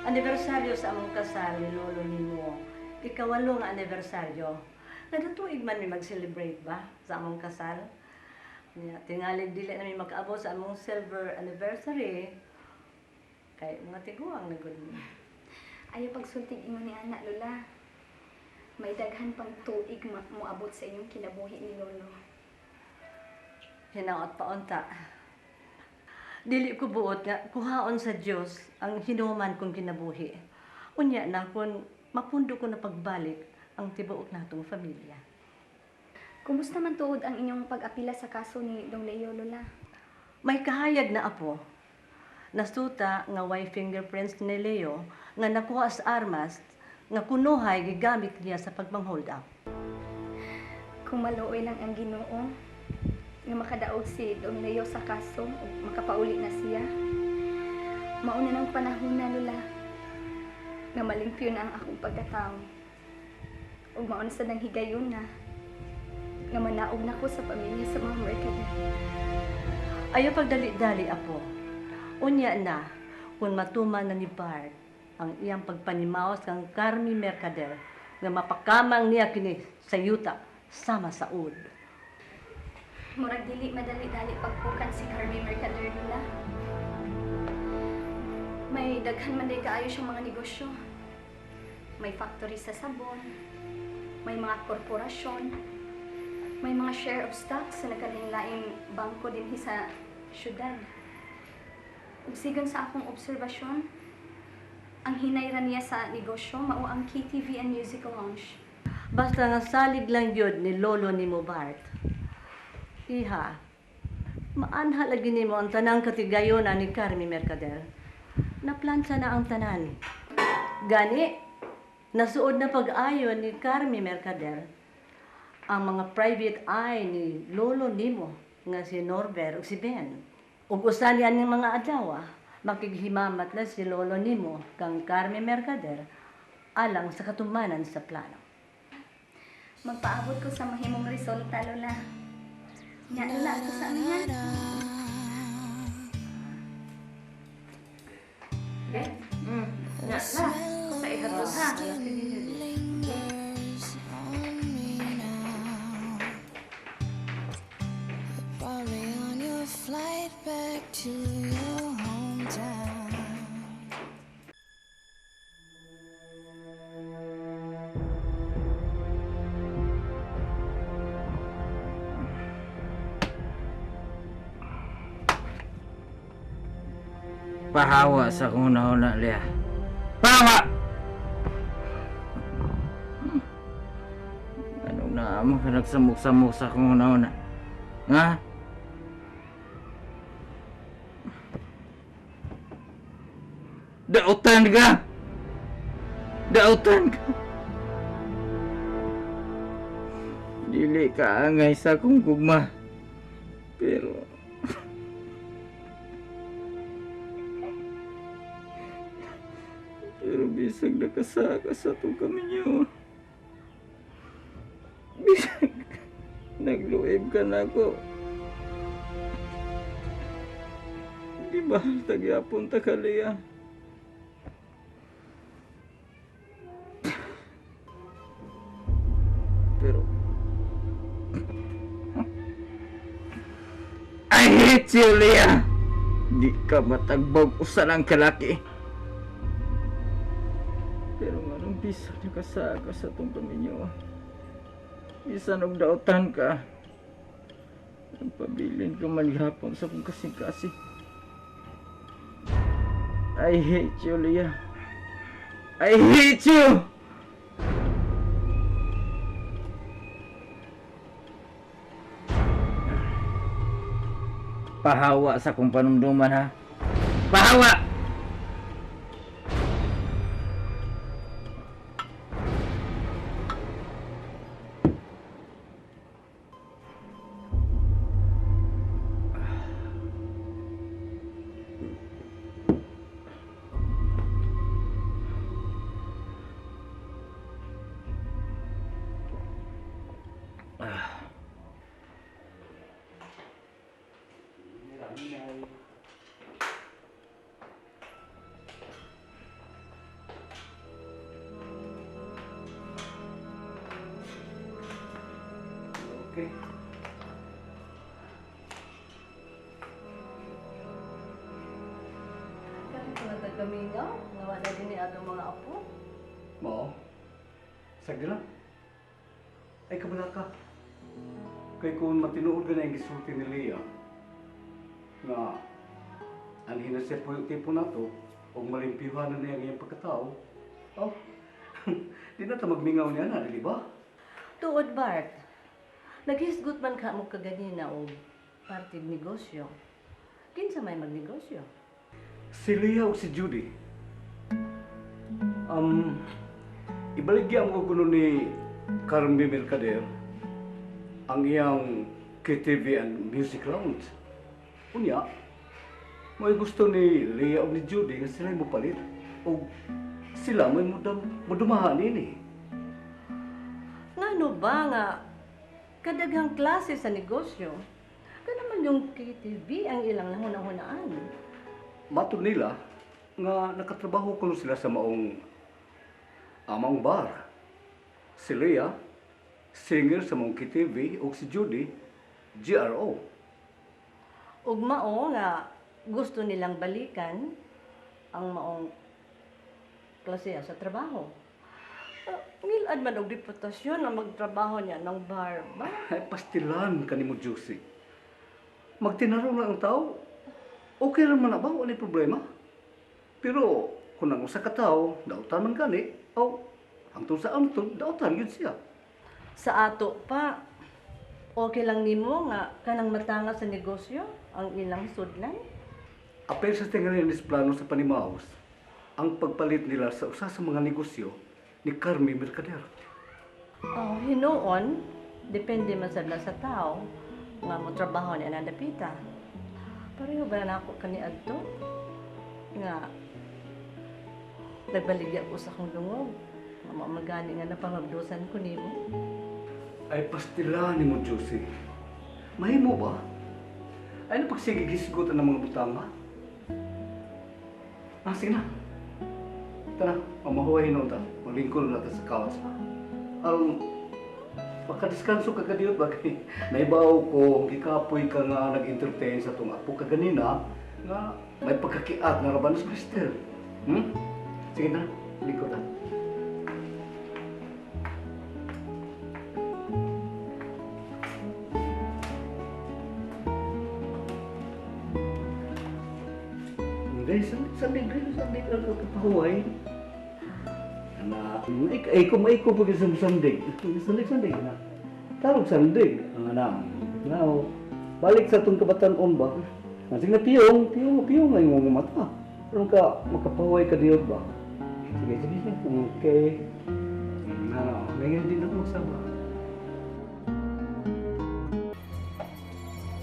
Anibersaryo sa among kasal ni lolo nimo. Ikawalo nga anibersaryo. Kada tuig man mi mag-celebrate ba sa among kasal? Tingali dili na mi makaabot sa among silver anniversary. Kay mga tiguang na gud mi. Ayaw pagsultig imo ni anak, Lola. May daghan pang tuig moabot sa inyong kinabuhi ni Lolo. Hinaot pa unta. Dili ko buot nga kuhaon sa Dios ang hinuman kong kinabuhi. Unya na kun mapundo ko na pagbalik ang tibuok natong pamilya. Kumusta man tuod ang inyong pag-apila sa kaso ni Dong Leo, Lola? May kahayag na apo. Nasuta nga way fingerprints ni Leo nga nakuha sa armas nga kunuhay gigamit niya sa pagmang-hold up. Kung maluoy lang ang Ginoo nga makadaog si Dong Leo sa kaso o makapauli na siya, mauna ng panahon na, Lola, nga malimpyo na ang akong pagkatao. O mauna sa nang higayon na nga manaog na ko sa pamilya sa mga Mercader. Ayaw pagdali-dali apo. Unya na, kung matuman na ni Bart ang iyang pagpanimaos kang Carmi Mercader nga mapakamang niya kini sa yuta sama sa ud. Murag dili madali-dali pagpukan si Carmi Mercader, Lola. May daghan man day kaayo siyang mga negosyo. May factory sa sabon, may mga korporasyon, may mga share of stocks sa nagkalain-laing bangko din sa syudad. Ug sigon sa akong obserbasyon, ang hinayran niya sa negosyo mao ang KTV and Musical Lounge. Basta nga salig lang yun ni lolo ni mo Bart. Iha, maanha lagi nimo ang tanang katigayonan ni Carmi Mercader. Naplansa na ang tanan. Gani, nasuod na pag-ayon ni Carmi Mercader ang mga private eye ni lolo nimo nga si Norbert ug si Ben. Ug usa niya ning mga adlaw, makighimamat na si lolo nimo kang Carmi Mercader alang sa katumanan sa plano. Magpaabot ko sa mahimong resulta, Lola. Nya, Lola, ako sa ano yan? Okay? Na, sa ihatod ha. Flight back to your hometown. Pahawa sa kung una-una, Lea. Pahawa! Anong naamang ka nagsamok-samok sa kung una-una? Ha? Dautan ka! Dautan ka! Dili ka angay sa kong gugma. Pero... Pero bisag nakasaka sa itong kami niyo. Bisag nagluib ka na ako. Di ba tagyapon ta ka, Lea? Pero I hate you, Lea. Di ka matagbog usa lang kalaki. Pero anong bisa nakasaga sa itong kaminyo? Bisa nagdautan ka. Nagpabilin ka manihapon sa kong kasing-kasi. I hate you, Lea. I hate you! Pahawa sa kong panumduman, ha? Pahawa! Okay. Kami ko na tagamingaw, nawala din ni atong mga apo. Mao. Sagdi lang. Ay kabala ka. Kay kung matinuod ka na yung gisulti ni Leah, nga anhin na siya po yung tipo na to, o malimpiyuhan na niya ang iyong pagkatao, oh, di na ta magmingaw niya na, di ba? Tuod, Bart. Naghisgot man ka mo kaganina o partid negosyo. Kinsa may magnegosyo? Si Leah o si Judy. Ibaligyan mo kuno ni Carmi Mercader ang iyang KTV and Music Lounge. Unya, may gusto ni Leah o ni Judy nga sila mo palit. O sila may mudumahan ini. Ngano ba nga kadaghang klase sa negosyo? Ka naman yung KTV ang ilang nahuna-hunaan. Matod nila nga nakatrabaho kuno sila sa maong amang bar. Si Leah, singer sa maong KTV, o si Judy, GRO. Ug mao nga gusto nilang balikan ang maong klase sa trabaho. Ngilad man og reputasyon na magtrabaho niya ng bar ba? Ay, pastilan ka ni mo, Josie. Magtinaro lang ang tao. Okay rin man na ba? Wala problema. Pero kung ang usa ka tao, dautan man gani, o hangtod sa antod, dautan yun siya. Sa ato pa, okay lang nimo nga kanang matanga sa negosyo ang ilang sudlan? Apel sa tingalan ni plano sa panimaos, ang pagpalit nila sa usa sa mga negosyo ni Carmi Mercader. Oh, hinuon, depende man sad na sa tao nga mo trabaho niya na dapita. Pareho ba na ako kani adto? Nga nagbaligya ko sa akong dungog. Nga magani nga napangabdusan ko nimo. Ay, pastila ni mo, Josie. Mahimo ba? Ay, napagsigigisigutan ng mga butanga? Ah, sige na. Tara, mamahuay na ta. Maglingkod na ta sa kawas. Makadiskanso ka kadiyot ba kay naibaw ko, gikapoy ka nga nag-entertain sa itong apo ka ganina nga may pagkakiat na raban sa Krister. Sige na, likod na. Hindi, sandig ang kapahuay. Na, ay ko pag isang sandig. Sandig na. Tarog sandig. Ang anak. Now, balik sa itong kabataan ba? Sige na piyong ay mga mata. Pero ka, makapahuay ka diyo ba? Sige. Okay. Ngayon din ako magsama.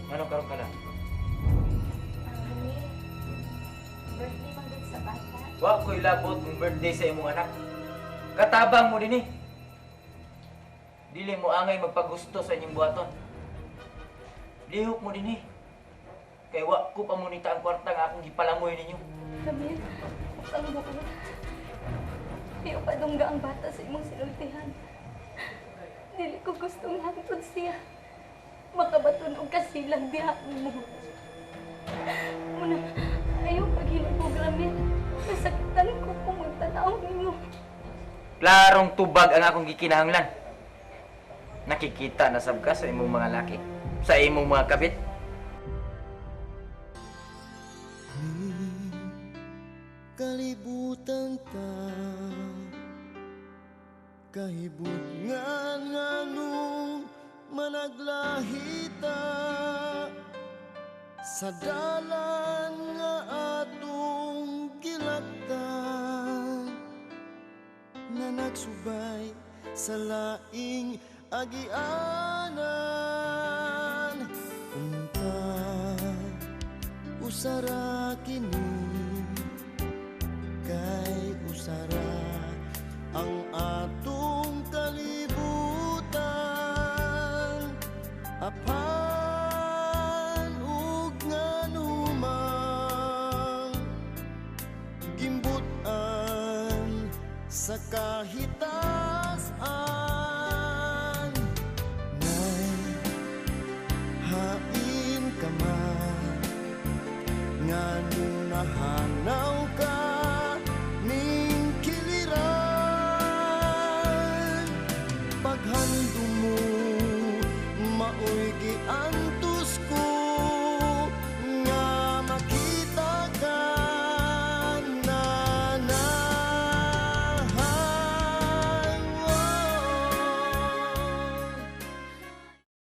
Ano karon ka na? Birthday bang dun sa bata? Wa ko ilabot ng birthday sa imong anak. Katabang mo din eh. Dili mo angay magpagusto sa inyong buhaton. Lihok mo din eh. Kay wa ko pamunita ang kwarta nga akong gipalamoy ninyo. Kami, ang buko. Di pa dungga ang bata sa imong sinultihan. Dili ko gustong hantod siya. Makabaton og kasilang diha mo. Muna, ayaw paghinubog lamin. Nasaktan ko kung magtanaw ninyo. Klarong tubag ang akong gikinahanglan. Nakikita na sab ka sa imong mga laki, sa imong mga kabit. Kalibutan ta kahibungan nga nung managlahita sa dalan nga atong gilaktan na nagsubay sa laing agianan. Unta usara kini kay usara ang atong kalibutan. Apan ug nganumang gimbutan sa kahitasan nay tahanan.